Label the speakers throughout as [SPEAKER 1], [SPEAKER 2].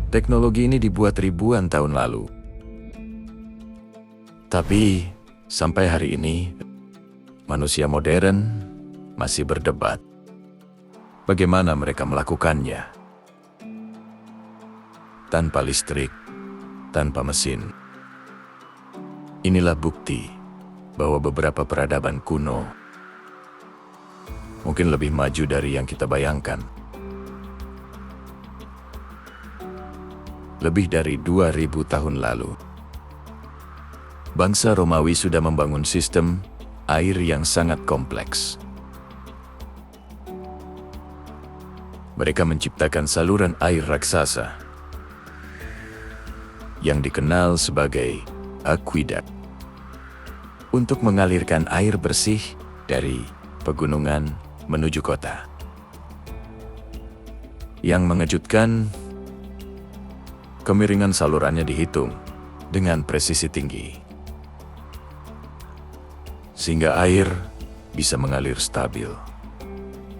[SPEAKER 1] Teknologi ini dibuat ribuan tahun lalu. Tapi, sampai hari ini, manusia modern masih berdebat bagaimana mereka melakukannya. Tanpa listrik, tanpa mesin. Inilah bukti bahwa beberapa peradaban kuno mungkin lebih maju dari yang kita bayangkan. Lebih dari 2000 tahun lalu, bangsa Romawi sudah membangun sistem air yang sangat kompleks. Mereka menciptakan saluran air raksasa yang dikenal sebagai akuedak untuk mengalirkan air bersih dari pegunungan menuju kota. Yang mengejutkan, kemiringan salurannya dihitung dengan presisi tinggi, sehingga air bisa mengalir stabil,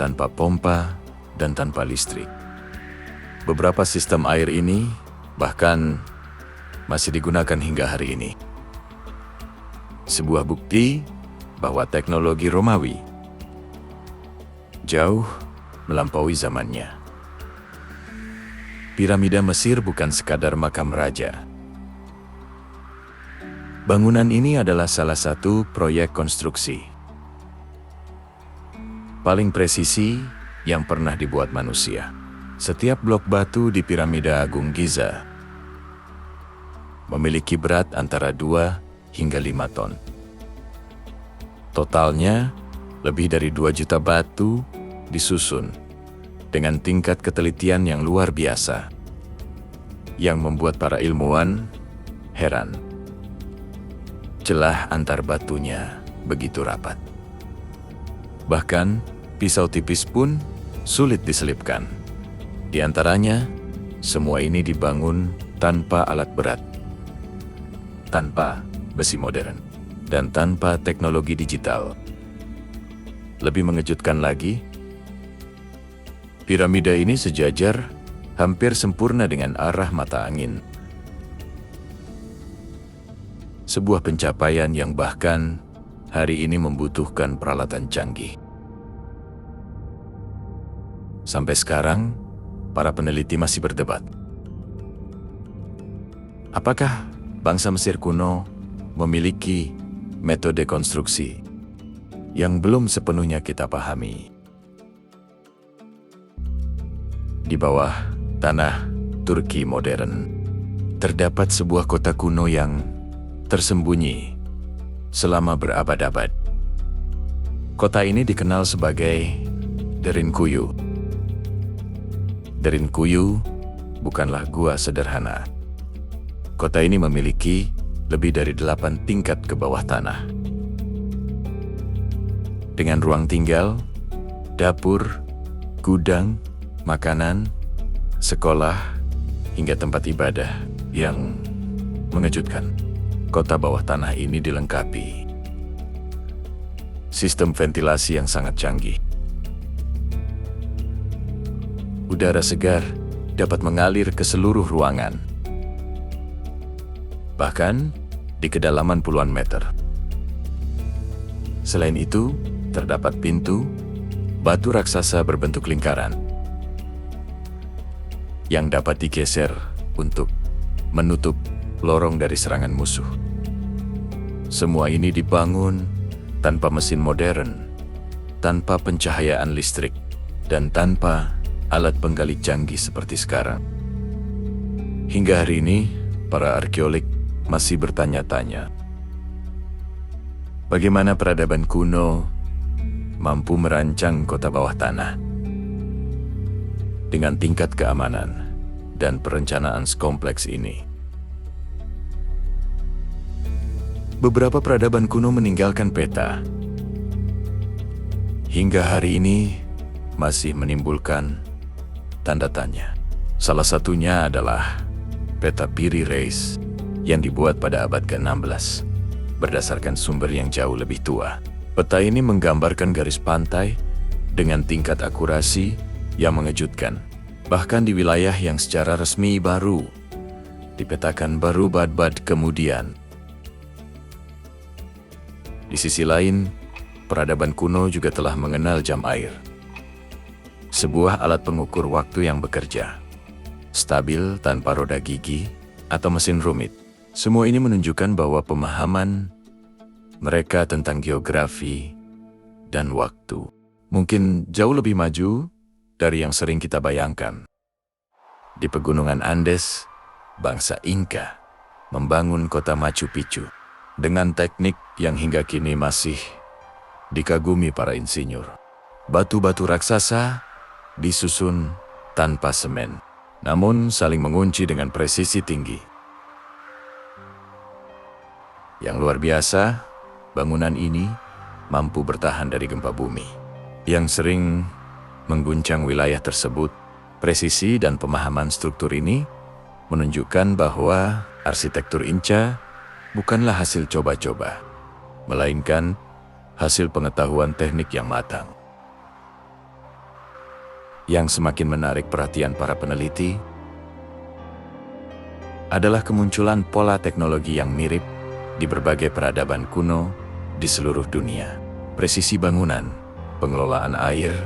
[SPEAKER 1] tanpa pompa dan tanpa listrik. Beberapa sistem air ini bahkan masih digunakan hingga hari ini. Sebuah bukti bahwa teknologi Romawi jauh melampaui zamannya. Piramida Mesir bukan sekadar makam raja. Bangunan ini adalah salah satu proyek konstruksi paling presisi yang pernah dibuat manusia. Setiap blok batu di Piramida Agung Giza memiliki berat antara 2 hingga 5 ton. Totalnya, lebih dari 2 juta batu disusun dengan tingkat ketelitian yang luar biasa, yang membuat para ilmuwan heran. Celah antar batunya begitu rapat. Bahkan, pisau tipis pun sulit diselipkan. Di antaranya, semua ini dibangun tanpa alat berat, tanpa besi modern, dan tanpa teknologi digital. Lebih mengejutkan lagi, piramida ini sejajar hampir sempurna dengan arah mata angin. Sebuah pencapaian yang bahkan hari ini membutuhkan peralatan canggih. Sampai sekarang, para peneliti masih berdebat. Apakah bangsa Mesir kuno memiliki metode konstruksi yang belum sepenuhnya kita pahami? Di bawah tanah Turki modern, terdapat sebuah kota kuno yang tersembunyi selama berabad-abad. Kota ini dikenal sebagai Derinkuyu. Derinkuyu bukanlah gua sederhana. Kota ini memiliki lebih dari 8 tingkat ke bawah tanah. Dengan ruang tinggal, dapur, gudang, makanan, sekolah, hingga tempat ibadah yang mengejutkan. Kota bawah tanah ini dilengkapi sistem ventilasi yang sangat canggih. Udara segar dapat mengalir ke seluruh ruangan, bahkan di kedalaman puluhan meter. Selain itu, terdapat pintu batu raksasa berbentuk lingkaran yang dapat digeser untuk menutup lorong dari serangan musuh. Semua ini dibangun tanpa mesin modern, tanpa pencahayaan listrik, dan tanpa alat penggali canggih seperti sekarang. Hingga hari ini, para arkeolog masih bertanya-tanya, bagaimana peradaban kuno mampu merancang kota bawah tanah dengan tingkat keamanan dan perencanaan sekompleks ini. Beberapa peradaban kuno meninggalkan peta. Hingga hari ini masih menimbulkan tanda tanya. Salah satunya adalah peta Piri Reis yang dibuat pada abad ke-16 berdasarkan sumber yang jauh lebih tua. Peta ini menggambarkan garis pantai dengan tingkat akurasi yang mengejutkan. Bahkan di wilayah yang secara resmi baru dipetakan baru abad kemudian. Di sisi lain, peradaban kuno juga telah mengenal jam air. Sebuah alat pengukur waktu yang bekerja, stabil tanpa roda gigi atau mesin rumit. Semua ini menunjukkan bahwa pemahaman mereka tentang geografi dan waktu mungkin jauh lebih maju dari yang sering kita bayangkan. Di pegunungan Andes, bangsa Inca membangun kota Machu Picchu dengan teknik yang hingga kini masih dikagumi para insinyur. Batu-batu raksasa disusun tanpa semen, namun saling mengunci dengan presisi tinggi. Yang luar biasa, bangunan ini mampu bertahan dari gempa bumi yang sering mengguncang wilayah tersebut. Presisi dan pemahaman struktur ini menunjukkan bahwa arsitektur Inca bukanlah hasil coba-coba, melainkan hasil pengetahuan teknik yang matang. Yang semakin menarik perhatian para peneliti adalah kemunculan pola teknologi yang mirip di berbagai peradaban kuno di seluruh dunia. Presisi bangunan, pengelolaan air,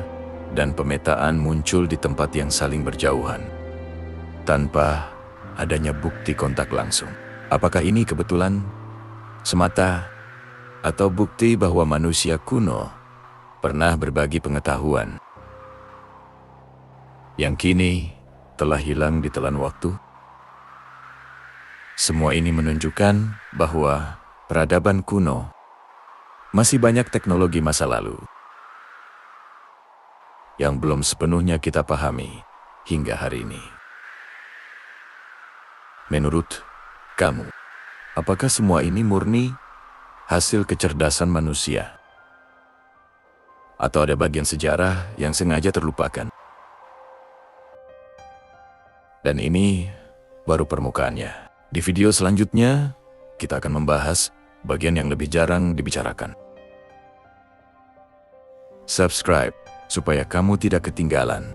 [SPEAKER 1] dan pemetaan muncul di tempat yang saling berjauhan, tanpa adanya bukti kontak langsung. Apakah ini kebetulan semata atau bukti bahwa manusia kuno pernah berbagi pengetahuan yang kini telah hilang di telan waktu? Semua ini menunjukkan bahwa peradaban kuno masih banyak teknologi masa lalu yang belum sepenuhnya kita pahami hingga hari ini. Menurut kamu, apakah semua ini murni hasil kecerdasan manusia? Atau ada bagian sejarah yang sengaja terlupakan? Dan ini baru permukaannya. Di video selanjutnya, kita akan membahas bagian yang lebih jarang dibicarakan. Subscribe supaya kamu tidak ketinggalan